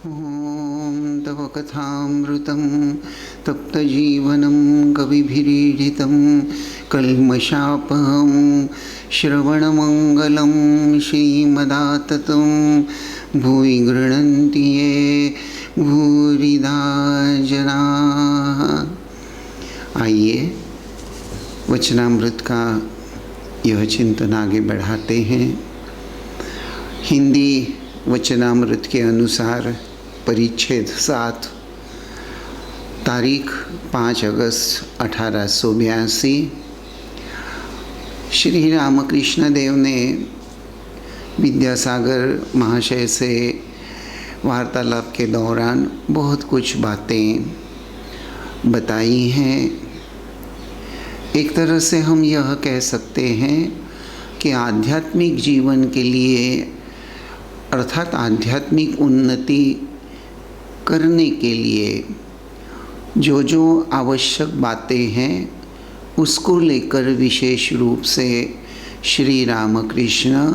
ॐ तव कथामृतं तप्तजीवनं कविभिरीडितं कल्मषापहं श्रवणमङ्गलं श्रीमदाततं भूरि गृह्णन्ति ये भूरिदा जनाः। आइए वचनामृत का यह चिंतन आगे बढ़ाते हैं। हिंदी वचनामृत के अनुसार परिच्छेद 7 तारीख 5 अगस्त 1882 श्री रामकृष्ण देव ने विद्यासागर महाशय से वार्तालाप के दौरान बहुत कुछ बातें बताई हैं। एक तरह से हम यह कह सकते हैं कि आध्यात्मिक जीवन के लिए अर्थात आध्यात्मिक उन्नति करने के लिए जो जो आवश्यक बातें हैं उसको लेकर विशेष रूप से श्री रामकृष्ण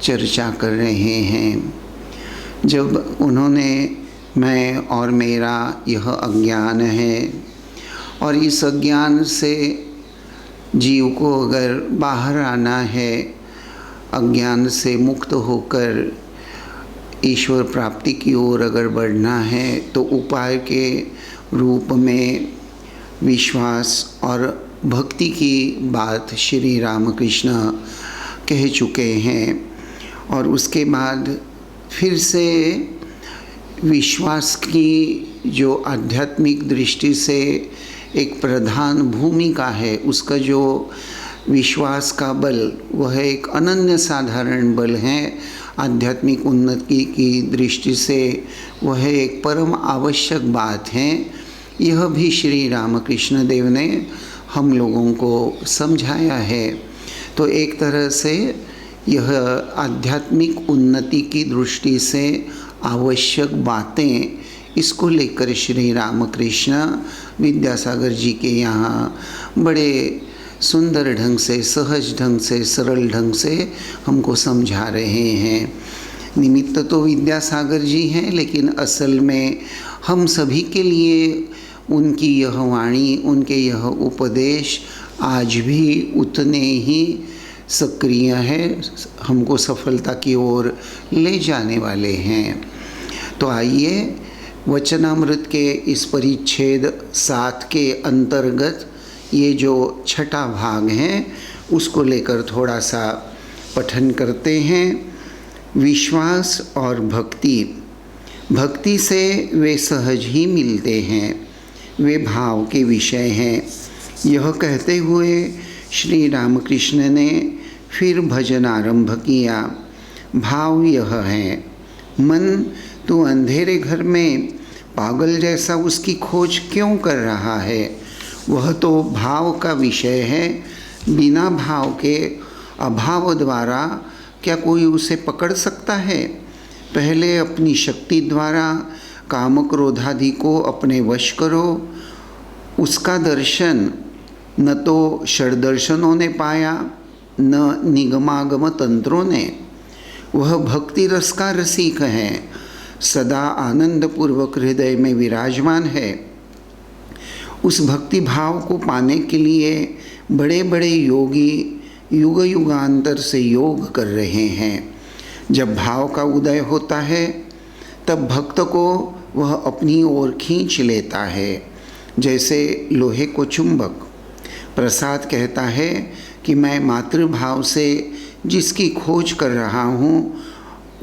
चर्चा कर रहे हैं। जब उन्होंने मैं और मेरा यह अज्ञान है और इस अज्ञान से जीव को अगर बाहर आना है, अज्ञान से मुक्त होकर ईश्वर प्राप्ति की ओर अगर बढ़ना है, तो उपाय के रूप में विश्वास और भक्ति की बात श्री रामकृष्ण कह चुके हैं। और उसके बाद फिर से विश्वास की जो आध्यात्मिक दृष्टि से एक प्रधान भूमिका है, उसका जो विश्वास का बल वह एक अनन्य साधारण बल है। आध्यात्मिक उन्नति की दृष्टि से वह एक परम आवश्यक बात है। यह भी श्री रामकृष्ण देव ने हम लोगों को समझाया है। तो एक तरह से यह आध्यात्मिक उन्नति की दृष्टि से आवश्यक बातें, इसको लेकर श्री रामकृष्ण विद्यासागर जी के यहाँ बड़े सुंदर ढंग से, सहज ढंग से, सरल ढंग से हमको समझा रहे हैं। निमित्त तो विद्यासागर जी हैं, लेकिन असल में हम सभी के लिए उनकी यह वाणी, उनके यह उपदेश आज भी उतने ही सक्रिय है, हमको सफलता की ओर ले जाने वाले हैं। तो आइए वचनामृत के इस परिच्छेद 7 के अंतर्गत ये जो छठा भाग है उसको लेकर थोड़ा सा पठन करते हैं। विश्वास और भक्ति। भक्ति से वे सहज ही मिलते हैं, वे भाव के विषय हैं। यह कहते हुए श्री रामकृष्ण ने फिर भजन आरंभ किया। भाव यह है, मन तू अंधेरे घर में पागल जैसा उसकी खोज क्यों कर रहा है? वह तो भाव का विषय है। बिना भाव के अभाव द्वारा क्या कोई उसे पकड़ सकता है? पहले अपनी शक्ति द्वारा काम क्रोधादि को अपने वश करो। उसका दर्शन न तो षड्दर्शनों ने पाया, न निगमागम तंत्रों ने। वह भक्ति रस का रसिक है, सदा आनंदपूर्वक हृदय में विराजमान है। उस भक्ति भाव को पाने के लिए बड़े बड़े योगी युग युगांतर से योग कर रहे हैं। जब भाव का उदय होता है तब भक्त को वह अपनी ओर खींच लेता है, जैसे लोहे को चुंबक। प्रसाद कहता है कि मैं मातृभाव से जिसकी खोज कर रहा हूँ,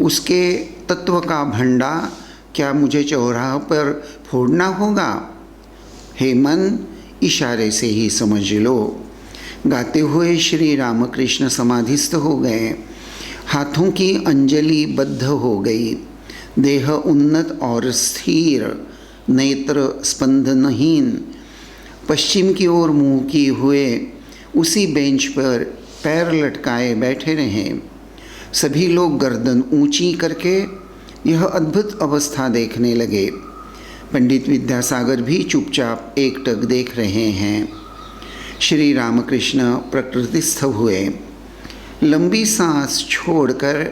उसके तत्व का भंडा क्या मुझे चौराहे पर फोड़ना होगा? हे मन, इशारे से ही समझ लो। गाते हुए श्री रामकृष्ण समाधिस्थ हो गए। हाथों की अंजलि बद्ध हो गई। देह उन्नत और स्थिर, नेत्र स्पंदनहीन, पश्चिम की ओर मुँह किए हुए उसी बेंच पर पैर लटकाए बैठे रहे। सभी लोग गर्दन ऊंची करके यह अद्भुत अवस्था देखने लगे। पंडित विद्यासागर भी चुपचाप एकटक देख रहे हैं। श्री रामकृष्ण प्रकृतिस्थ हुए। लंबी सांस छोड़कर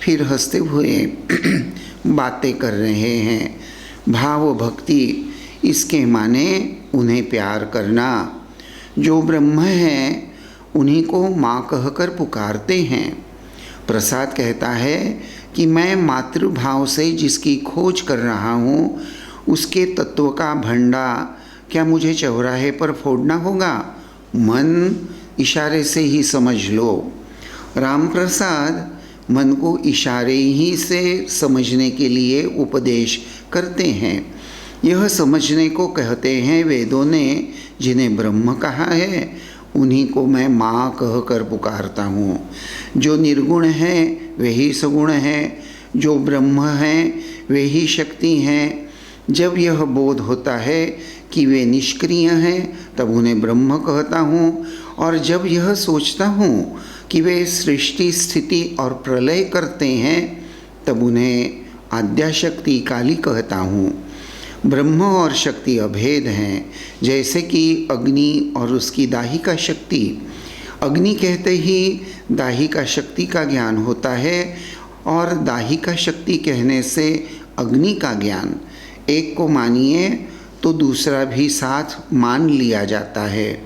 फिर हंसते हुए बातें कर रहे हैं। भाव भक्ति इसके माने उन्हें प्यार करना। जो ब्रह्म हैं उन्हीं को माँ कहकर पुकारते हैं। प्रसाद कहता है कि मैं मातृभाव से जिसकी खोज कर रहा हूँ उसके तत्व का भंडा क्या मुझे चौराहे पर फोड़ना होगा? मन इशारे से ही समझ लो। राम प्रसाद मन को इशारे ही से समझने के लिए उपदेश करते हैं। यह समझने को कहते हैं वेदों ने। जिन्हें ब्रह्म कहा है उन्हीं को मैं माँ कहकर पुकारता हूँ। जो निर्गुण हैं वे ही सगुण हैं, जो ब्रह्म हैं वे ही शक्ति हैं। जब यह बोध होता है कि वे निष्क्रिय हैं तब उन्हें ब्रह्म कहता हूँ, और जब यह सोचता हूँ कि वे सृष्टि स्थिति और प्रलय करते हैं तब उन्हें आद्याशक्ति काली कहता हूँ। ब्रह्म और शक्ति अभेद हैं, जैसे कि अग्नि और उसकी दाहिका शक्ति। अग्नि कहते ही दाहिका शक्ति का ज्ञान होता है और दाहिका शक्ति कहने से अग्नि का ज्ञान। एक को मानिए तो दूसरा भी साथ मान लिया जाता है।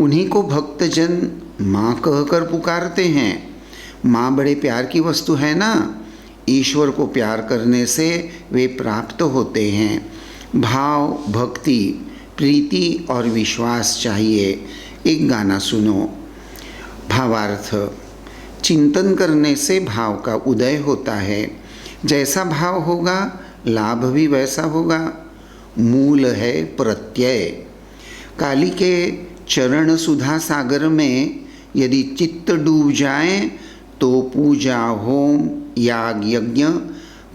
उन्हीं को भक्तजन माँ कहकर पुकारते हैं। माँ बड़े प्यार की वस्तु है ना। ईश्वर को प्यार करने से वे प्राप्त होते हैं। भाव भक्ति प्रीति और विश्वास चाहिए। एक गाना सुनो। भावार्थ। चिंतन करने से भाव का उदय होता है। जैसा भाव होगा लाभ भी वैसा होगा। मूल है प्रत्यय। काली के चरण सुधा सागर में यदि चित्त डूब जाए तो पूजा होम याग यज्ञ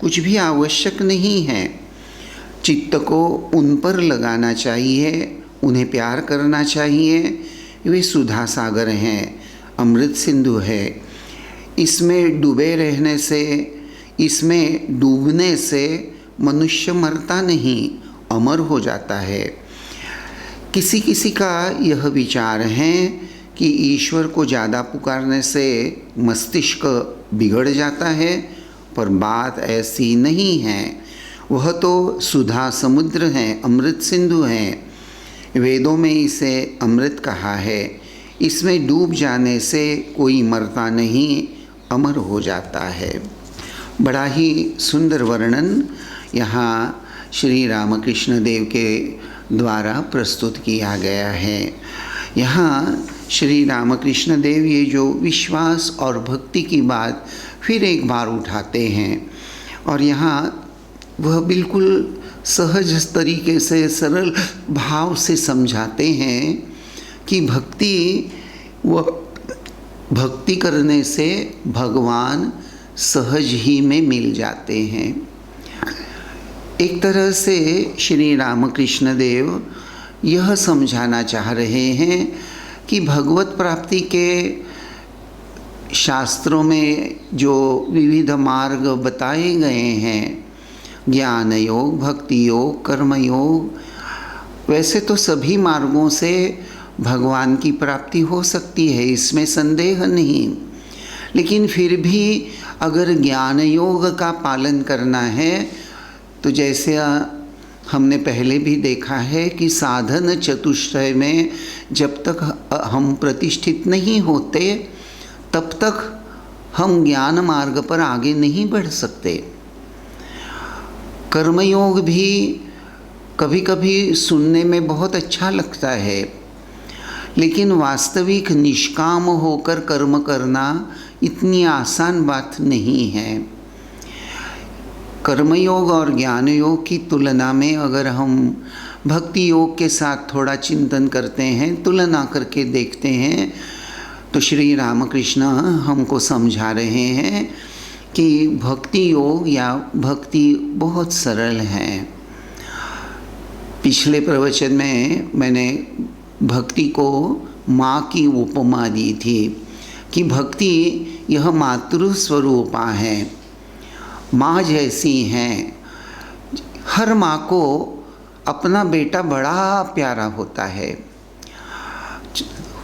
कुछ भी आवश्यक नहीं है। चित्त को उन पर लगाना चाहिए, उन्हें प्यार करना चाहिए। वे सुधा सागर हैं, अमृत सिंधु है। इसमें डूबे रहने से, इसमें डूबने से मनुष्य मरता नहीं, अमर हो जाता है। किसी किसी का यह विचार है कि ईश्वर को ज़्यादा पुकारने से मस्तिष्क बिगड़ जाता है, पर बात ऐसी नहीं है। वह तो सुधा समुद्र है, अमृत सिंधु है। वेदों में इसे अमृत कहा है। इसमें डूब जाने से कोई मरता नहीं, अमर हो जाता है। बड़ा ही सुंदर वर्णन यहाँ श्री रामकृष्ण देव के द्वारा प्रस्तुत किया गया है। यहाँ श्री रामकृष्ण देव ये जो विश्वास और भक्ति की बात फिर एक बार उठाते हैं, और यहाँ वह बिल्कुल सहज तरीके से सरल भाव से समझाते हैं कि भक्ति करने से भगवान सहज ही में मिल जाते हैं। एक तरह से श्री रामकृष्ण देव यह समझाना चाह रहे हैं कि भगवत प्राप्ति के शास्त्रों में जो विविध मार्ग बताए गए हैं, ज्ञान योग, भक्ति योग, कर्म योग, वैसे तो सभी मार्गों से भगवान की प्राप्ति हो सकती है, इसमें संदेह नहीं। लेकिन फिर भी अगर ज्ञान योग का पालन करना है तो जैसे हमने पहले भी देखा है कि साधन चतुष्टय में जब तक हम प्रतिष्ठित नहीं होते तब तक हम ज्ञान मार्ग पर आगे नहीं बढ़ सकते। कर्मयोग भी कभी कभी सुनने में बहुत अच्छा लगता है, लेकिन वास्तविक निष्काम होकर कर्म करना इतनी आसान बात नहीं है। कर्मयोग और ज्ञान योग की तुलना में अगर हम भक्ति योग के साथ थोड़ा चिंतन करते हैं, तुलना करके देखते हैं, तो श्री रामकृष्ण हमको समझा रहे हैं कि भक्ति योग या भक्ति बहुत सरल है। पिछले प्रवचन में मैंने भक्ति को माँ की उपमा दी थी कि भक्ति यह मातृ स्वरूपा है, माँ जैसी हैं। हर माँ को अपना बेटा बड़ा प्यारा होता है।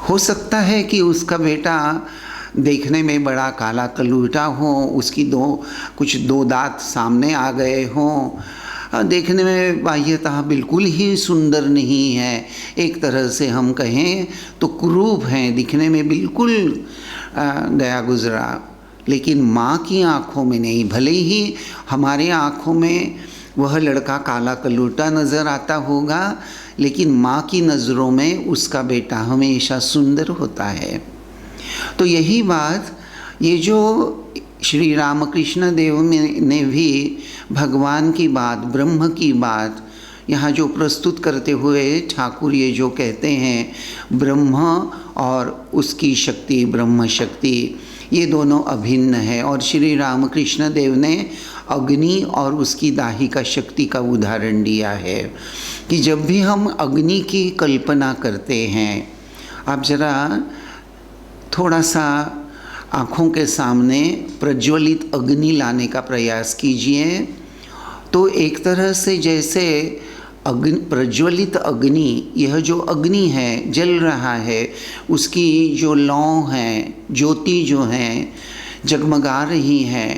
हो सकता है कि उसका बेटा देखने में बड़ा काला कलूटा हो, उसकी कुछ दो दांत सामने आ गए हों, देखने में बाह्यतः बिल्कुल ही सुंदर नहीं है, एक तरह से हम कहें तो कुरूप हैं, दिखने में बिल्कुल गया गुजरा, लेकिन माँ की आँखों में नहीं। भले ही हमारे आँखों में वह लड़का काला कलूटा नज़र आता होगा, लेकिन माँ की नज़रों में उसका बेटा हमेशा सुंदर होता है। तो यही बात ये जो श्री रामकृष्ण देव ने भी भगवान की बात, ब्रह्म की बात यहाँ जो प्रस्तुत करते हुए ठाकुर ये जो कहते हैं ब्रह्म और उसकी शक्ति, ब्रह्म शक्ति, ये दोनों अभिन्न है। और श्री रामकृष्ण देव ने अग्नि और उसकी दाहिका शक्ति का उदाहरण दिया है कि जब भी हम अग्नि की कल्पना करते हैं, आप जरा थोड़ा सा आँखों के सामने प्रज्वलित अग्नि लाने का प्रयास कीजिए, तो एक तरह से जैसे प्रज्वलित अग्नि, यह जो अग्नि है जल रहा है, उसकी जो लौ है, ज्योति जो है जगमगा रही है,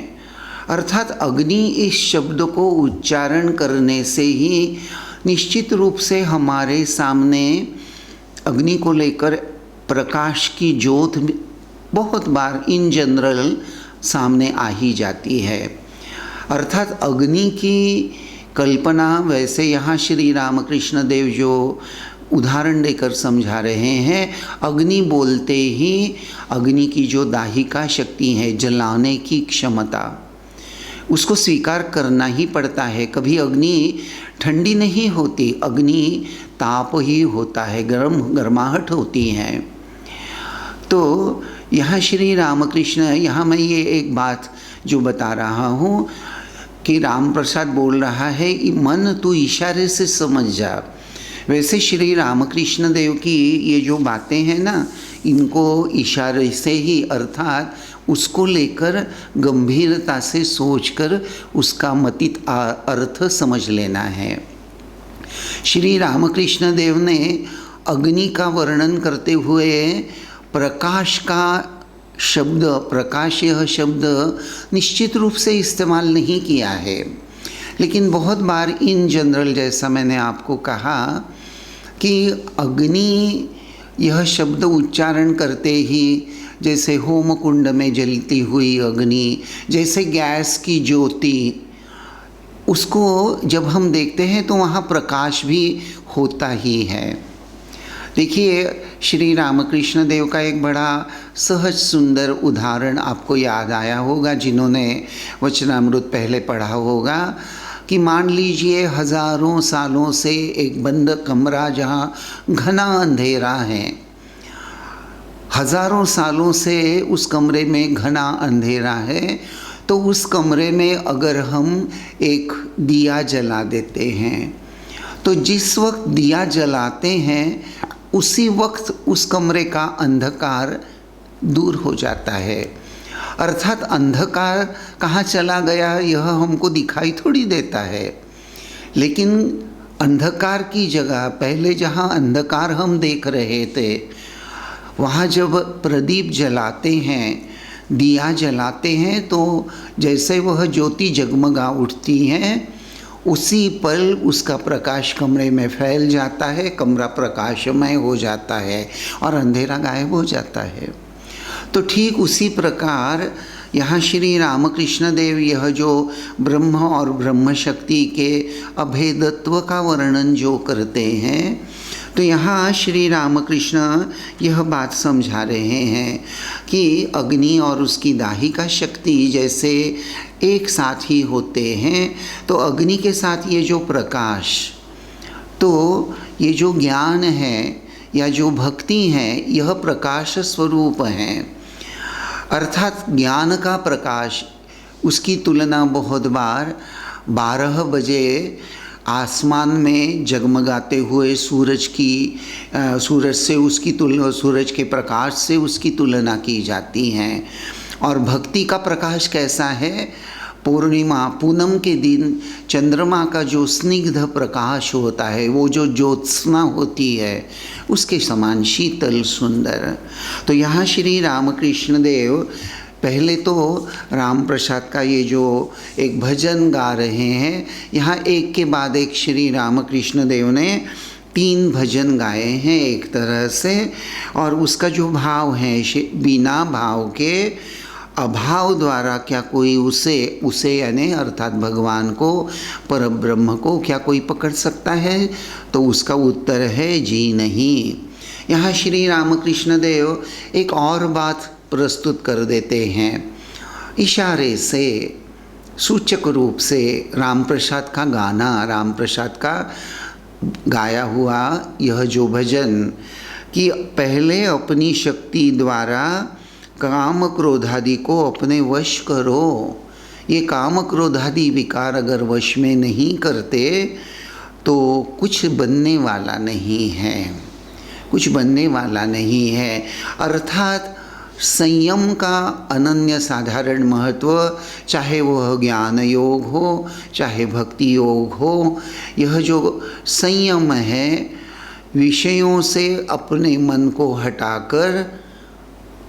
अर्थात अग्नि इस शब्द को उच्चारण करने से ही निश्चित रूप से हमारे सामने अग्नि को लेकर प्रकाश की ज्योत बहुत बार इन जनरल सामने आ ही जाती है। अर्थात अग्नि की कल्पना वैसे यहाँ श्री रामकृष्ण देव जो उदाहरण देकर समझा रहे हैं, अग्नि बोलते ही अग्नि की जो दाहिका शक्ति है, जलाने की क्षमता, उसको स्वीकार करना ही पड़ता है। कभी अग्नि ठंडी नहीं होती, अग्नि ताप ही होता है, गर्माहट होती है। तो यहाँ श्री रामकृष्ण, यहाँ मैं ये एक बात जो बता रहा हूँ कि राम प्रसाद बोल रहा है मन तू इशारे से समझ जा। वैसे श्री रामकृष्ण देव की ये जो बातें हैं ना, इनको इशारे से ही, अर्थात उसको लेकर गंभीरता से सोचकर उसका मतित अर्थ समझ लेना है। श्री रामकृष्ण देव ने अग्नि का वर्णन करते हुए प्रकाश का शब्द, प्रकाश यह शब्द निश्चित रूप से इस्तेमाल नहीं किया है, लेकिन बहुत बार इन जनरल, जैसा मैंने आपको कहा कि अग्नि यह शब्द उच्चारण करते ही जैसे होम कुंड में जलती हुई अग्नि, जैसे गैस की ज्योति, उसको जब हम देखते हैं तो वहाँ प्रकाश भी होता ही है। देखिए श्री रामकृष्ण देव का एक बड़ा सहज सुंदर उदाहरण आपको याद आया होगा, जिन्होंने वचनामृत पहले पढ़ा होगा, कि मान लीजिए हजारों सालों से एक बंद कमरा जहाँ घना अंधेरा है, हजारों सालों से उस कमरे में घना अंधेरा है, तो उस कमरे में अगर हम एक दिया जला देते हैं, तो जिस वक्त दिया जलाते हैं उसी वक्त उस कमरे का अंधकार दूर हो जाता है। अर्थात अंधकार कहाँ चला गया यह हमको दिखाई थोड़ी देता है, लेकिन अंधकार की जगह पहले जहाँ अंधकार हम देख रहे थे, वहाँ जब प्रदीप जलाते हैं, दिया जलाते हैं, तो जैसे वह ज्योति जगमगा उठती है, उसी पल उसका प्रकाश कमरे में फैल जाता है, कमरा प्रकाशमय हो जाता है और अंधेरा गायब हो जाता है। तो ठीक उसी प्रकार यहाँ श्री रामकृष्ण देव यह जो ब्रह्म और ब्रह्म शक्ति के अभेदत्व का वर्णन जो करते हैं, तो यहाँ श्री रामकृष्ण यह बात समझा रहे हैं कि अग्नि और उसकी दाहिका शक्ति जैसे एक साथ ही होते हैं, तो अग्नि के साथ ये जो प्रकाश, तो ये जो ज्ञान है या जो भक्ति है, यह प्रकाश स्वरूप है। अर्थात ज्ञान का प्रकाश, उसकी तुलना बहुत बार 12 बजे आसमान में जगमगाते हुए सूरज से उसकी तुलना, सूरज के प्रकाश से उसकी तुलना की जाती है। और भक्ति का प्रकाश कैसा है? पूर्णिमा पूनम के दिन चंद्रमा का जो स्निग्ध प्रकाश होता है, वो जो ज्योत्सना होती है, उसके समान शीतल सुंदर। तो यहाँ श्री रामकृष्ण देव पहले तो राम प्रसाद का ये जो एक भजन गा रहे हैं, यहाँ एक के बाद एक श्री रामकृष्ण देव ने 3 भजन गाए हैं एक तरह से। और उसका जो भाव है, बिना भाव के अभाव द्वारा क्या कोई उसे यानी अर्थात भगवान को, परब्रह्म को क्या कोई पकड़ सकता है? तो उसका उत्तर है जी नहीं। यहाँ श्री रामकृष्ण देव एक और बात प्रस्तुत कर देते हैं, इशारे से, सूचक रूप से। राम प्रसाद का गाना, राम प्रसाद का गाया हुआ यह जो भजन कि पहले अपनी शक्ति द्वारा काम क्रोधादि को अपने वश करो। ये काम क्रोधादि विकार अगर वश में नहीं करते तो कुछ बनने वाला नहीं है, कुछ बनने वाला नहीं है। अर्थात संयम का अनन्य साधारण महत्व, चाहे वह ज्ञान योग हो, चाहे भक्ति योग हो, यह जो संयम है, विषयों से अपने मन को हटाकर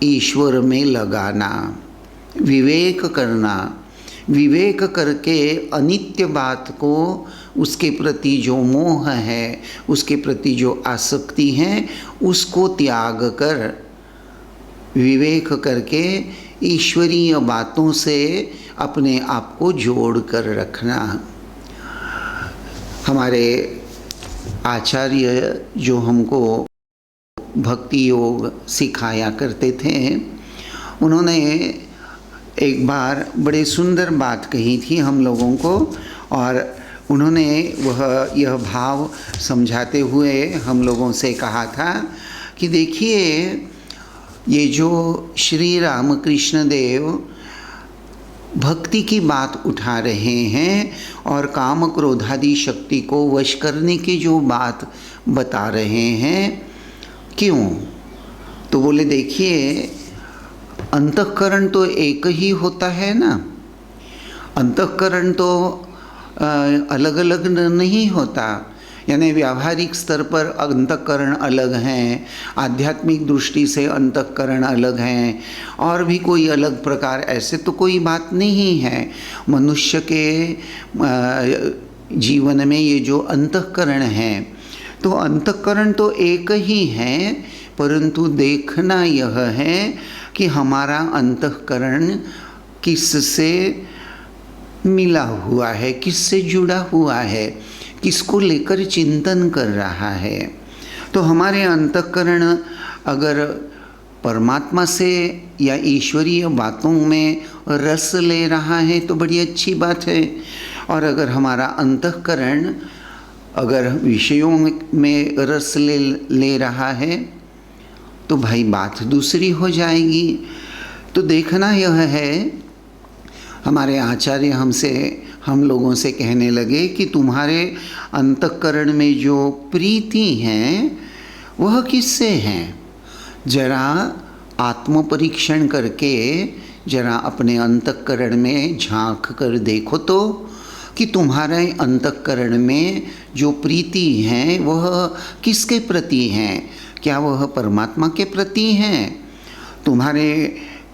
ईश्वर में लगाना, विवेक करना, विवेक करके अनित्य बात को, उसके प्रति जो मोह है, उसके प्रति जो आसक्ति है, उसको त्याग कर विवेक करके ईश्वरीय बातों से अपने आप को जोड़ कर रखना। हमारे आचार्य जो हमको भक्ति योग सिखाया करते थे, उन्होंने एक बार बड़े सुंदर बात कही थी हम लोगों को, और उन्होंने यह भाव समझाते हुए हम लोगों से कहा था कि देखिए, ये जो श्री रामकृष्ण देव भक्ति की बात उठा रहे हैं और काम क्रोधादि शक्ति को वश करने की जो बात बता रहे हैं, क्यों? तो बोले देखिए, अंतःकरण तो एक ही होता है ना, अंतःकरण तो अलग अलग नहीं होता। यानी व्यावहारिक स्तर पर अंतःकरण अलग हैं, आध्यात्मिक दृष्टि से अंतःकरण अलग हैं, और भी कोई अलग प्रकार ऐसे तो कोई बात नहीं है। मनुष्य के जीवन में ये जो अंतःकरण है, तो अंतःकरण तो एक ही है, परंतु देखना यह है कि हमारा अंतःकरण किससे मिला हुआ है, किससे जुड़ा हुआ है, किसको लेकर चिंतन कर रहा है। तो हमारे अंतःकरण अगर परमात्मा से या ईश्वरीय बातों में रस ले रहा है तो बड़ी अच्छी बात है, और अगर हमारा अंतःकरण अगर विषयों में रस ले रहा है तो भाई बात दूसरी हो जाएगी। तो देखना यह है, हमारे आचार्य हम लोगों से कहने लगे कि तुम्हारे अंतःकरण में जो प्रीति हैं वह किससे हैं? जरा आत्मपरीक्षण करके जरा अपने अंतःकरण में झांक कर देखो तो कि तुम्हारे अंतःकरण में जो प्रीति हैं वह किसके प्रति हैं? क्या वह परमात्मा के प्रति हैं? तुम्हारे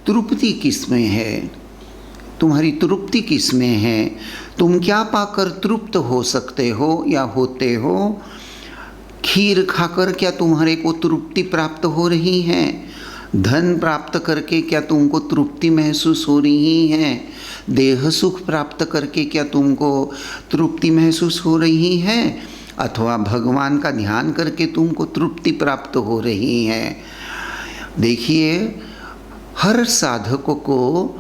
तृप्ति किस में है? तुम्हारी तृप्ति किस में है? तुम क्या पाकर तृप्त हो सकते हो या होते हो? खीर खाकर क्या तुम्हारे को तृप्ति प्राप्त हो रही है? धन प्राप्त करके क्या तुमको तृप्ति महसूस हो रही है? देह सुख प्राप्त करके क्या तुमको तृप्ति महसूस हो रही है? अथवा भगवान का ध्यान करके तुमको तृप्ति प्राप्त हो रही है? देखिए, हर साधक को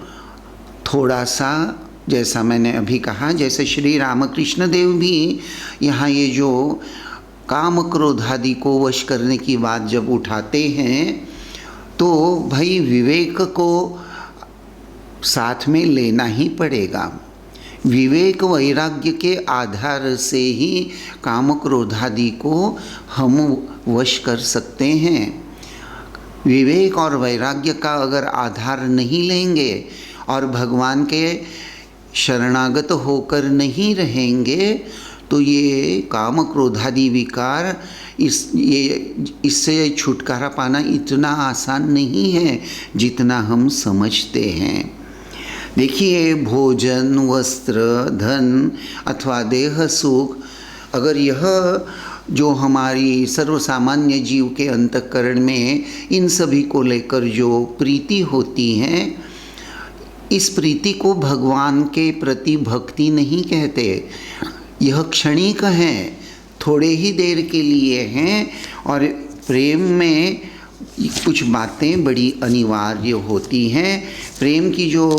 थोड़ा सा, जैसा मैंने अभी कहा, जैसे श्री रामकृष्ण देव भी यहाँ ये जो काम क्रोधादि को वश करने की बात जब उठाते हैं तो भाई विवेक को साथ में लेना ही पड़ेगा। विवेक वैराग्य के आधार से ही काम क्रोधादि को हम वश कर सकते हैं। विवेक और वैराग्य का अगर आधार नहीं लेंगे और भगवान के शरणागत होकर नहीं रहेंगे तो ये काम क्रोधादि विकार इससे छुटकारा पाना इतना आसान नहीं है जितना हम समझते हैं। देखिए, भोजन, वस्त्र, धन अथवा देह सुख, अगर यह जो हमारी सर्वसामान्य जीव के अंतःकरण में इन सभी को लेकर जो प्रीति होती है, इस प्रीति को भगवान के प्रति भक्ति नहीं कहते। यह क्षणिक है, थोड़े ही देर के लिए हैं, और प्रेम में कुछ बातें बड़ी अनिवार्य होती हैं। प्रेम की जो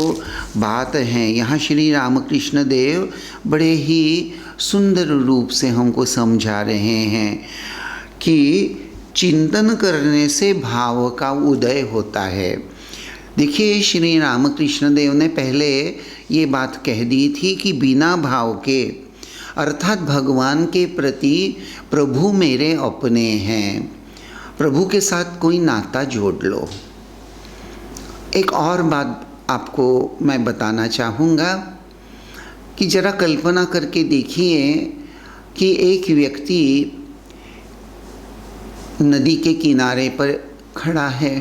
बात है यहाँ श्री रामकृष्ण देव बड़े ही सुंदर रूप से हमको समझा रहे हैं कि चिंतन करने से भाव का उदय होता है। देखिए, श्री रामकृष्ण देव ने पहले ये बात कह दी थी कि बिना भाव के, अर्थात भगवान के प्रति प्रभु मेरे अपने हैं, प्रभु के साथ कोई नाता जोड़ लो। एक और बात आपको मैं बताना चाहूँगा कि जरा कल्पना करके देखिए कि एक व्यक्ति नदी के किनारे पर खड़ा है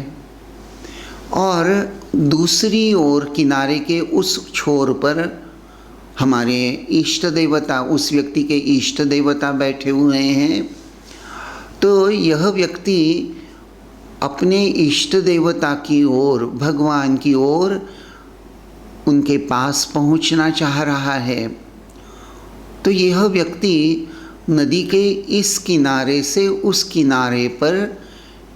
और दूसरी ओर किनारे के उस छोर पर हमारे इष्ट देवता, उस व्यक्ति के इष्ट देवता बैठे हुए हैं। तो यह व्यक्ति अपने इष्ट देवता की ओर, भगवान की ओर, उनके पास पहुंचना चाह रहा है। तो यह व्यक्ति नदी के इस किनारे से उस किनारे पर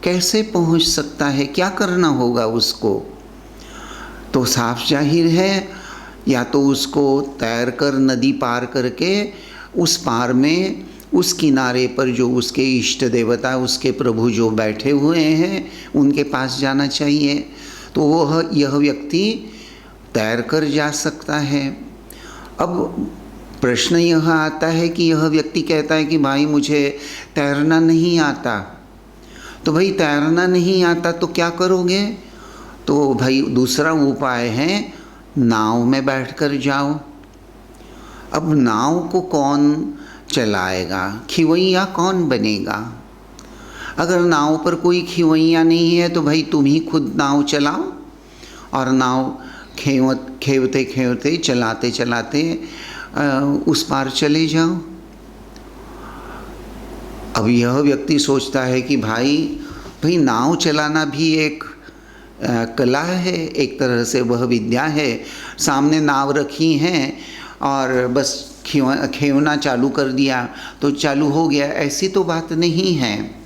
कैसे पहुंच सकता है? क्या करना होगा उसको? तो साफ जाहिर है, या तो उसको तैर कर नदी पार करके उस पार में उस किनारे पर जो उसके इष्ट देवता, उसके प्रभु जो बैठे हुए हैं, उनके पास जाना चाहिए। तो वह यह व्यक्ति तैर कर जा सकता है। अब प्रश्न यह आता है कि यह व्यक्ति कहता है कि भाई मुझे तैरना नहीं आता। तो भाई तैरना नहीं आता तो क्या करोगे? तो भाई दूसरा उपाय है, नाव में बैठकर जाओ। अब नाव को कौन चलाएगा? खिवैया कौन बनेगा? अगर नाव पर कोई खिवैया नहीं है तो भाई तुम ही खुद नाव चलाओ और नाव खेवते खेवते, चलाते चलाते उस पार चले जाओ। अब यह व्यक्ति सोचता है कि भाई नाव चलाना भी एक कला है, एक तरह से वह विद्या है। सामने नाव रखी हैं और बस खेवना चालू कर दिया तो चालू हो गया, ऐसी तो बात नहीं है।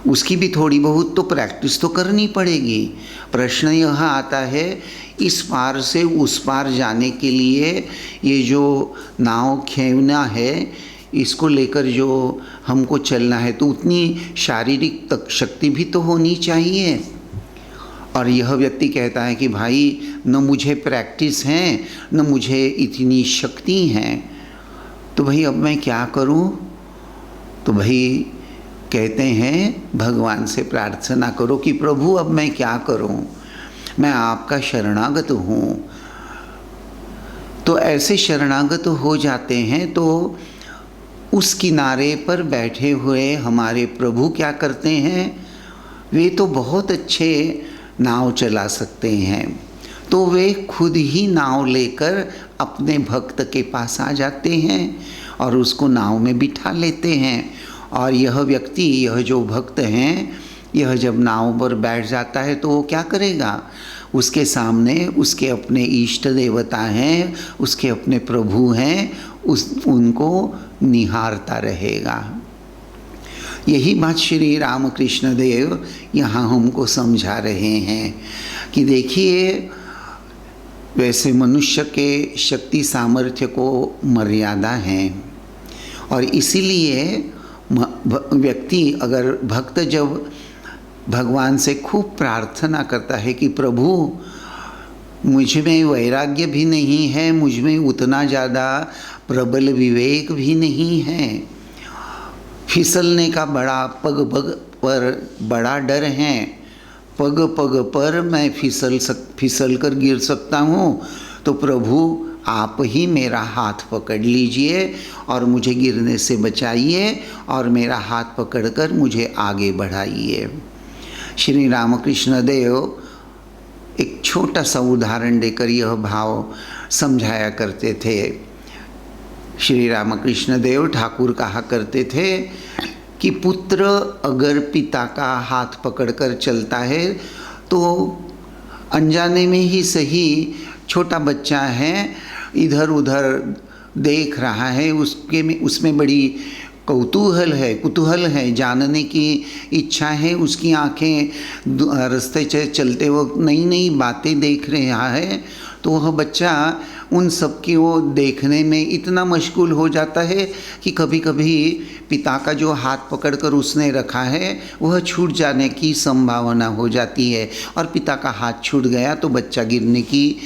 उसकी भी थोड़ी बहुत तो प्रैक्टिस तो करनी पड़ेगी। प्रश्न यह आता है, इस पार से उस पार जाने के लिए ये जो नाव खेवना है, इसको लेकर जो हमको चलना है, तो उतनी शारीरिक शक्ति भी तो होनी चाहिए। और यह व्यक्ति कहता है कि भाई न मुझे प्रैक्टिस है, न मुझे इतनी शक्ति है, तो भाई अब मैं क्या करूं? तो भाई कहते हैं भगवान से प्रार्थना करो कि प्रभु अब मैं क्या करूं, मैं आपका शरणागत हूं। तो ऐसे शरणागत हो जाते हैं तो उस किनारे पर बैठे हुए हमारे प्रभु क्या करते हैं? वे तो बहुत अच्छे नाव चला सकते हैं, तो वे खुद ही नाव लेकर अपने भक्त के पास आ जाते हैं और उसको नाव में बिठा लेते हैं। और यह व्यक्ति, यह जो भक्त हैं, यह जब नाव पर बैठ जाता है तो वो क्या करेगा? उसके सामने उसके अपने इष्ट देवता हैं, उसके अपने प्रभु हैं, उनको निहारता रहेगा। यही बात श्री रामकृष्ण देव यहाँ हमको समझा रहे हैं कि देखिए, वैसे मनुष्य के शक्ति सामर्थ्य को मर्यादा है, और इसीलिए व्यक्ति, अगर भक्त जब भगवान से खूब प्रार्थना करता है कि प्रभु मुझ में वैराग्य भी नहीं है, मुझ में उतना ज़्यादा प्रबल विवेक भी नहीं है, फिसलने का बड़ा पग पग पर बड़ा डर है, पग पग पर मैं फिसल कर गिर सकता हूँ, तो प्रभु आप ही मेरा हाथ पकड़ लीजिए और मुझे गिरने से बचाइए और मेरा हाथ पकड़कर मुझे आगे बढ़ाइए। श्री रामकृष्ण देव एक छोटा सा उदाहरण देकर यह भाव समझाया करते थे। श्री रामकृष्ण देव ठाकुर कहा करते थे कि पुत्र अगर पिता का हाथ पकड़कर चलता है तो अनजाने में ही सही, छोटा बच्चा है, इधर उधर देख रहा है, उसमें बड़ी कुतूहल है, जानने की इच्छा है, उसकी आंखें रास्ते चलते वक्त नई नई बातें देख रहा है, तो वह बच्चा उन सब की वो देखने में इतना मशगूल हो जाता है कि कभी कभी पिता का जो हाथ पकड़कर उसने रखा है वह छूट जाने की संभावना हो जाती है, और पिता का हाथ छूट गया तो बच्चा गिरने की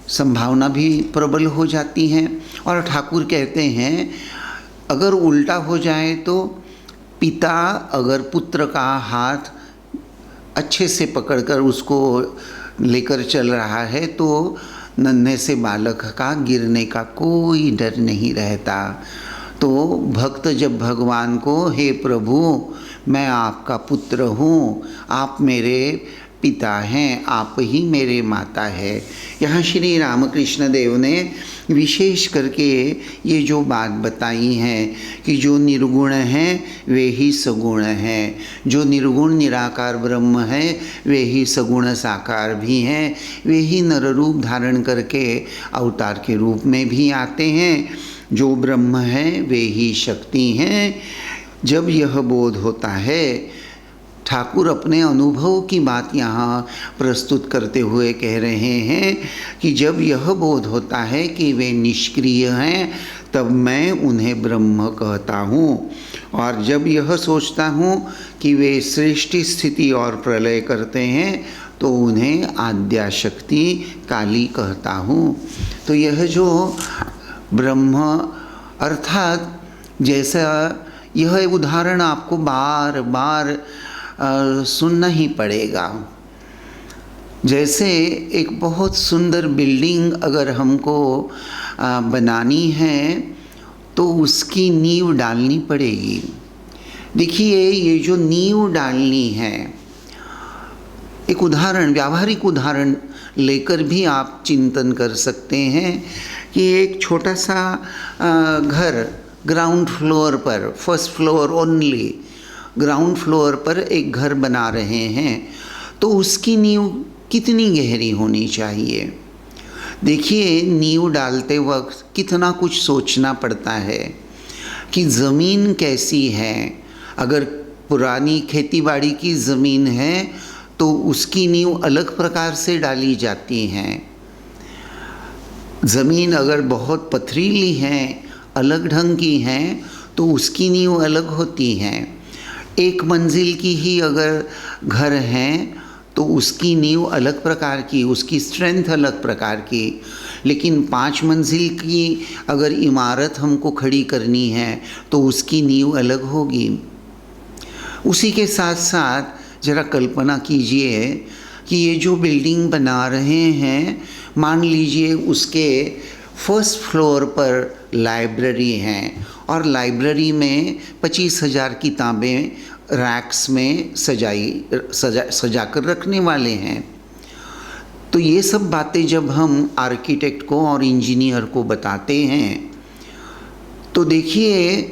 संभावना भी प्रबल हो जाती है। और ठाकुर कहते हैं अगर उल्टा हो जाए तो पिता अगर पुत्र का हाथ अच्छे से पकड़कर उसको लेकर चल रहा है तो नन्हे से बालक का गिरने का कोई डर नहीं रहता। तो भक्त जब भगवान को, हे प्रभु मैं आपका पुत्र हूँ, आप मेरे पिता हैं, आप ही मेरे माता है, यहाँ श्री रामकृष्ण देव ने विशेष करके ये जो बात बताई है कि जो निर्गुण हैं वे ही सगुण हैं, जो निर्गुण निराकार ब्रह्म है वे ही सगुण साकार भी हैं, वे ही नर रूप धारण करके अवतार के रूप में भी आते हैं, जो ब्रह्म है वे ही शक्ति हैं। जब यह बोध होता है, ठाकुर अपने अनुभव की बात यहाँ प्रस्तुत करते हुए कह रहे हैं कि जब यह बोध होता है कि वे निष्क्रिय हैं तब मैं उन्हें ब्रह्म कहता हूँ, और जब यह सोचता हूँ कि वे सृष्टि स्थिति और प्रलय करते हैं तो उन्हें आद्याशक्ति काली कहता हूँ। तो यह जो ब्रह्म अर्थात जैसा यह उदाहरण आपको बार बार सुनना ही पड़ेगा। जैसे एक बहुत सुंदर बिल्डिंग अगर हमको बनानी है तो उसकी नींव डालनी पड़ेगी। देखिए ये जो नींव डालनी है, एक उदाहरण, व्यावहारिक उदाहरण लेकर भी आप चिंतन कर सकते हैं कि एक छोटा सा घर ग्राउंड फ्लोर पर, first floor only, ground floor पर एक घर बना रहे हैं तो उसकी नींव कितनी गहरी होनी चाहिए। देखिए नींव डालते वक्त कितना कुछ सोचना पड़ता है कि ज़मीन कैसी है। अगर पुरानी खेतीबाड़ी की ज़मीन है तो उसकी नींव अलग प्रकार से डाली जाती हैं। ज़मीन अगर बहुत पथरीली है, अलग ढंग की हैं तो उसकी नींव अलग होती हैं। एक मंजिल की ही अगर घर हैं तो उसकी नींव अलग प्रकार की, उसकी स्ट्रेंथ अलग प्रकार की। लेकिन 5 मंजिल की अगर इमारत हमको खड़ी करनी है तो उसकी नींव अलग होगी। उसी के साथ साथ ज़रा कल्पना कीजिए कि ये जो बिल्डिंग बना रहे हैं, मान लीजिए उसके फर्स्ट फ्लोर पर लाइब्रेरी हैं और लाइब्रेरी में 25,000 किताबें रैक्स में सजा कर रखने वाले हैं। तो ये सब बातें जब हम आर्किटेक्ट को और इंजीनियर को बताते हैं तो देखिए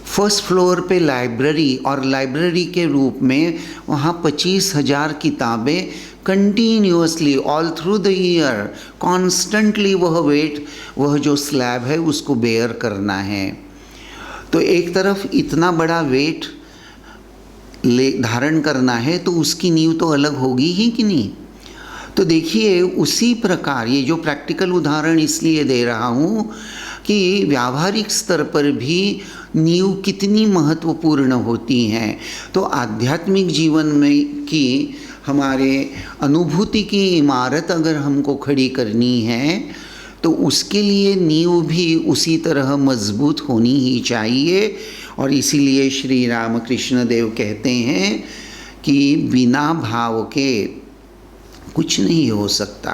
फर्स्ट फ्लोर पे लाइब्रेरी, और लाइब्रेरी के रूप में वहाँ 25,000 किताबें continuously all through the year constantly वह वेट, वह जो स्लैब है उसको बेयर करना है। तो एक तरफ इतना बड़ा वेट धारण करना है तो उसकी नींव तो अलग होगी ही कि नहीं। तो देखिए उसी प्रकार ये जो प्रैक्टिकल उदाहरण इसलिए दे रहा हूँ कि व्यावहारिक स्तर पर भी नींव कितनी महत्वपूर्ण होती हैं। तो आध्यात्मिक जीवन में की हमारे अनुभूति की इमारत अगर हमको खड़ी करनी है तो उसके लिए नींव भी उसी तरह मजबूत होनी ही चाहिए। और इसीलिए श्री रामकृष्ण देव कहते हैं कि बिना भाव के कुछ नहीं हो सकता।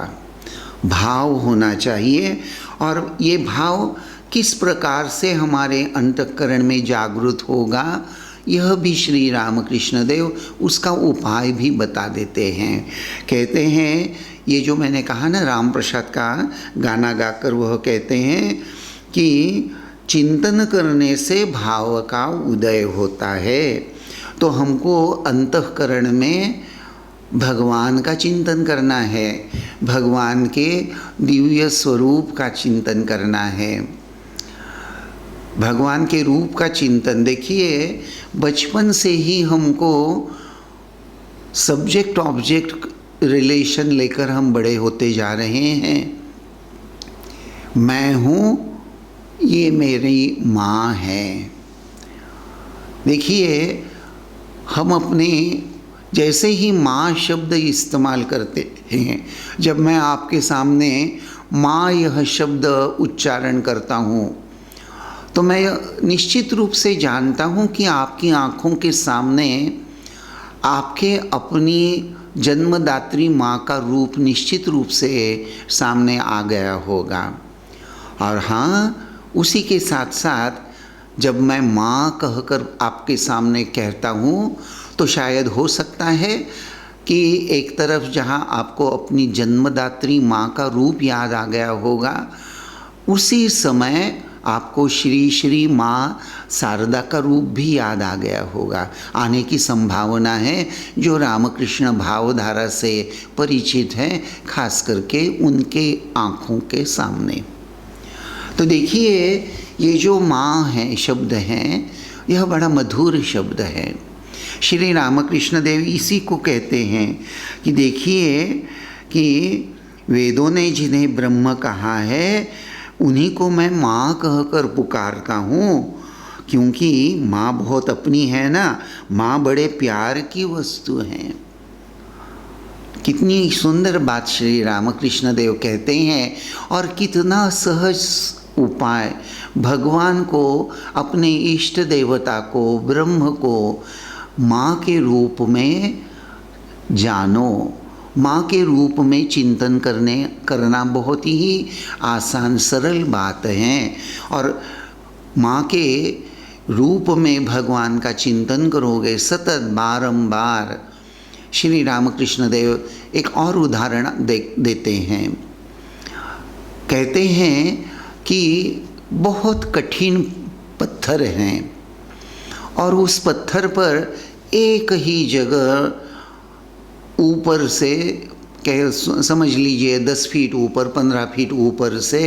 भाव होना चाहिए। और ये भाव किस प्रकार से हमारे अंतःकरण में जागृत होगा, यह भी श्री रामकृष्ण देव उसका उपाय भी बता देते हैं। कहते हैं, ये जो मैंने कहा ना राम प्रसाद का गाना गाकर, वह कहते हैं कि चिंतन करने से भाव का उदय होता है। तो हमको अंतःकरण में भगवान का चिंतन करना है, भगवान के दिव्य स्वरूप का चिंतन करना है, भगवान के रूप का चिंतन। देखिए, बचपन से ही हमको सब्जेक्ट ऑब्जेक्ट रिलेशन लेकर हम बड़े होते जा रहे हैं। मैं हूँ, ये मेरी माँ है। देखिए, हम अपने जैसे ही माँ शब्द इस्तेमाल करते हैं, जब मैं आपके सामने माँ यह शब्द उच्चारण करता हूँ, तो मैं निश्चित रूप से जानता हूँ कि आपकी आँखों के सामने आपके अपनी जन्मदात्री माँ का रूप निश्चित रूप से सामने आ गया होगा। और हाँ, उसी के साथ साथ जब मैं माँ कहकर आपके सामने कहता हूँ, तो शायद हो सकता है कि एक तरफ जहाँ आपको अपनी जन्मदात्री माँ का रूप याद आ गया होगा, उसी समय आपको श्री श्री माँ शारदा का रूप भी याद आ गया होगा। आने की संभावना है, जो रामकृष्ण भावधारा से परिचित हैं, खास करके उनके आँखों के सामने। तो देखिए, ये जो माँ है शब्द हैं, यह बड़ा मधुर शब्द है। श्री रामकृष्ण देव इसी को कहते हैं कि देखिए कि वेदों ने जिन्हें ब्रह्म कहा है, उन्हीं को मैं माँ कहकर पुकारता हूँ, क्योंकि माँ बहुत अपनी है ना। माँ बड़े प्यार की वस्तु है। कितनी सुंदर बात श्री रामकृष्ण देव कहते हैं, और कितना सहज उपाय। भगवान को, अपने इष्ट देवता को, ब्रह्म को माँ के रूप में जानो। माँ के रूप में चिंतन करना बहुत ही आसान सरल बात है। और माँ के रूप में भगवान का चिंतन करोगे सतत बारंबार। श्री रामकृष्ण देव एक और उदाहरण देते हैं। कहते हैं कि बहुत कठिन पत्थर हैं, और उस पत्थर पर एक ही जगह ऊपर से समझ लीजिए 10 फीट ऊपर, 15 फीट ऊपर से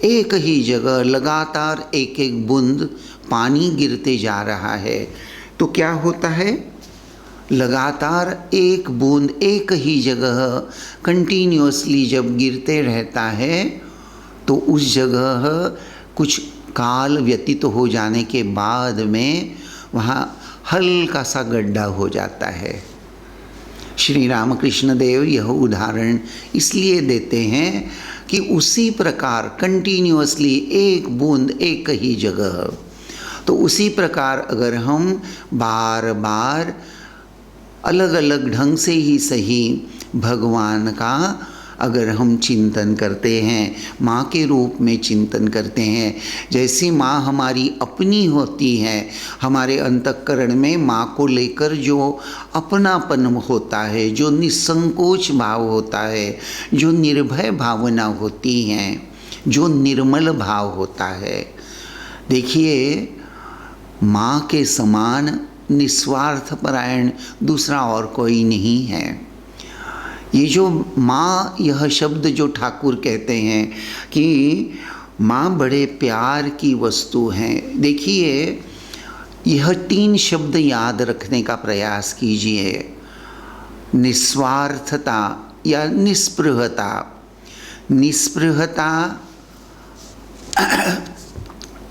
एक ही जगह लगातार एक एक बूंद पानी गिरते जा रहा है। तो क्या होता है, लगातार एक बूंद एक ही जगह कंटिन्यूअसली जब गिरते रहता है, तो उस जगह कुछ काल व्यतीत हो जाने के बाद में वहाँ हल्का सा गड्ढा हो जाता है। श्री रामकृष्ण देव यह उदाहरण इसलिए देते हैं कि उसी प्रकार कंटिन्यूअसली एक बूंद एक ही जगह, तो उसी प्रकार अगर हम बार बार अलग अलग ढंग से ही सही भगवान का अगर हम चिंतन करते हैं, माँ के रूप में चिंतन करते हैं, जैसी माँ हमारी अपनी होती है, हमारे अंतःकरण में माँ को लेकर जो अपनापन होता है, जो निसंकोच भाव होता है, जो निर्भय भावना होती हैं, जो निर्मल भाव होता है। देखिए, माँ के समान निस्वार्थ परायण दूसरा और कोई नहीं है। ये जो माँ, यह शब्द जो ठाकुर कहते हैं कि माँ बड़े प्यार की वस्तु हैं। देखिए, यह 3 शब्द याद रखने का प्रयास कीजिए। निस्वार्थता या निस्पृहता। निस्पृहता,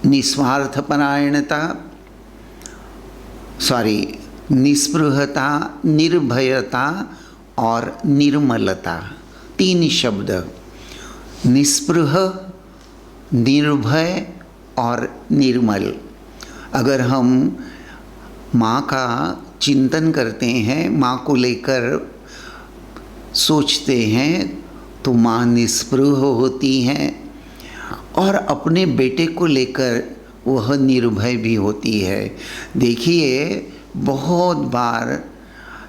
निस्वार्थपरायणता, निस्पृहता, निर्भयता और निर्मलता, 3 शब्द। निस्पृह, निर्भय और निर्मल। अगर हम माँ का चिंतन करते हैं, माँ को लेकर सोचते हैं, तो माँ निस्पृह होती हैं और अपने बेटे को लेकर वह निर्भय भी होती है। देखिए, बहुत बार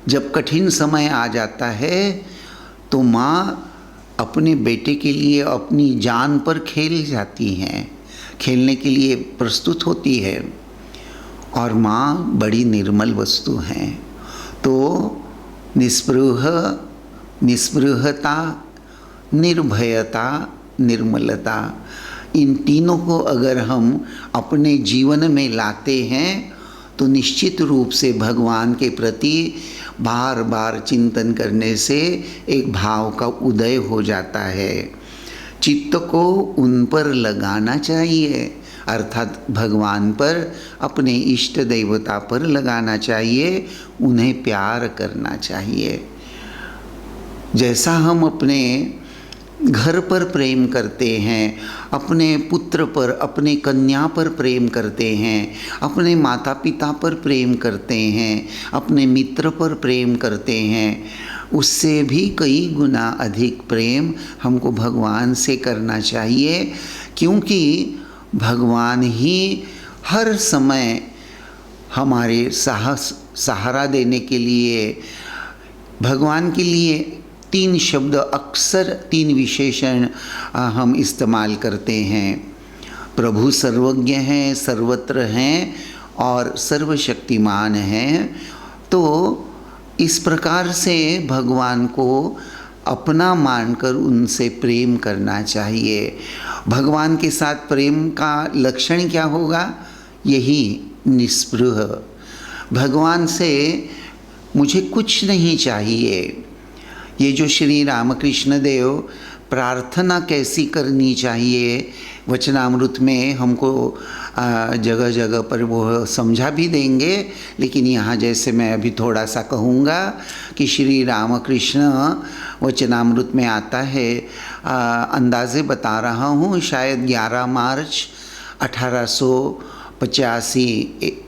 जब कठिन समय आ जाता है तो माँ अपने बेटे के लिए अपनी जान पर खेल जाती हैं, खेलने के लिए प्रस्तुत होती है। और माँ बड़ी निर्मल वस्तु हैं। तो निस्पृहता, निर्भयता, निर्मलता, इन तीनों को अगर हम अपने जीवन में लाते हैं तो निश्चित रूप से भगवान के प्रति बार बार चिंतन करने से एक भाव का उदय हो जाता है। चित्त को उन पर लगाना चाहिए, अर्थात भगवान पर, अपने इष्ट देवता पर लगाना चाहिए, उन्हें प्यार करना चाहिए। जैसा हम अपने घर पर प्रेम करते हैं, अपने पुत्र पर, अपने कन्या पर प्रेम करते हैं, अपने माता पिता पर प्रेम करते हैं, अपने मित्र पर प्रेम करते हैं, उससे भी कई गुना अधिक प्रेम हमको भगवान से करना चाहिए। क्योंकि भगवान ही हर समय हमारे सहारा देने के लिए, भगवान के लिए तीन शब्द अक्सर, तीन विशेषण हम इस्तेमाल करते हैं। प्रभु सर्वज्ञ हैं, सर्वत्र हैं और सर्वशक्तिमान हैं। तो इस प्रकार से भगवान को अपना मानकर उनसे प्रेम करना चाहिए। भगवान के साथ प्रेम का लक्षण क्या होगा? यही निस्पृह। भगवान से मुझे कुछ नहीं चाहिए। ये जो श्री रामकृष्ण देव प्रार्थना कैसी करनी चाहिए, वचनामृत में हमको जगह जगह पर वो समझा भी देंगे, लेकिन यहाँ जैसे मैं अभी थोड़ा सा कहूँगा कि श्री रामकृष्ण वचनामृत में आता है, अंदाज़े बता रहा हूँ, शायद 11 मार्च 1885,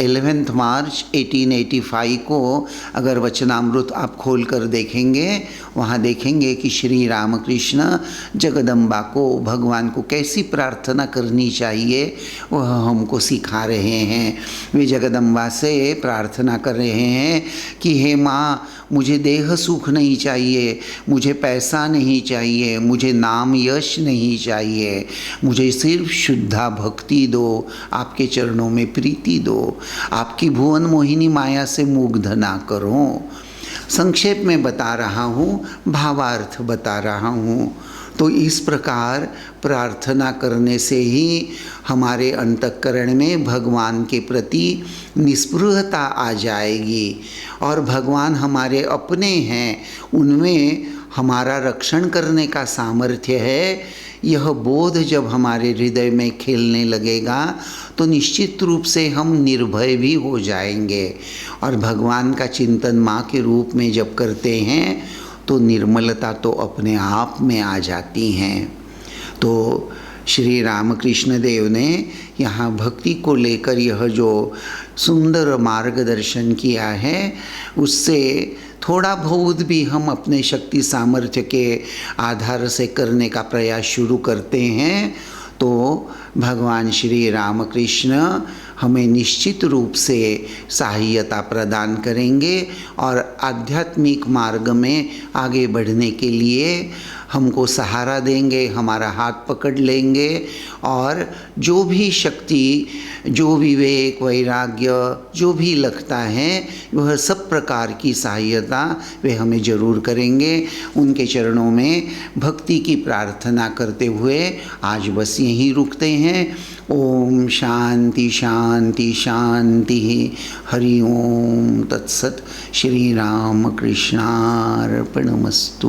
11 मार्च 1885 को अगर वचनामृत आप खोल कर देखेंगे, वहाँ देखेंगे कि श्री रामकृष्ण जगदम्बा को, भगवान को कैसी प्रार्थना करनी चाहिए वह हमको सिखा रहे हैं। वे जगदम्बा से प्रार्थना कर रहे हैं कि हे माँ, मुझे देह सुख नहीं चाहिए, मुझे पैसा नहीं चाहिए, मुझे नाम यश नहीं चाहिए, मुझे सिर्फ शुद्धा भक्ति दो, आपके चरणों में प्रीति दो, आपकी भुवन मोहिनी माया से मुग्ध ना करो। संक्षेप में बता रहा हूँ, भावार्थ बता रहा हूँ। तो इस प्रकार प्रार्थना करने से ही हमारे अंतःकरण में भगवान के प्रति निस्पृहता आ जाएगी और भगवान हमारे अपने हैं, उनमें हमारा रक्षण करने का सामर्थ्य है। यह बोध जब हमारे हृदय में खेलने लगेगा तो निश्चित रूप से हम निर्भय भी हो जाएंगे। और भगवान का चिंतन माँ के रूप में जब करते हैं तो निर्मलता तो अपने आप में आ जाती हैं। तो श्री रामकृष्ण देव ने यहाँ भक्ति को लेकर यह जो सुंदर मार्गदर्शन किया है, उससे थोड़ा बहुत भी हम अपने शक्ति सामर्थ्य के आधार से करने का प्रयास शुरू करते हैं तो भगवान श्री रामकृष्ण हमें निश्चित रूप से सहायता प्रदान करेंगे और आध्यात्मिक मार्ग में आगे बढ़ने के लिए हमको सहारा देंगे, हमारा हाथ पकड़ लेंगे और जो भी शक्ति, जो विवेक, वैराग्य जो भी लगता है, वह सब प्रकार की सहायता वे हमें ज़रूर करेंगे। उनके चरणों में भक्ति की प्रार्थना करते हुए आज बस यहीं रुकते हैं। ओम शांति शांति शांति। हरि ओम तत्सत। श्री राम कृष्णार्पणमस्तु।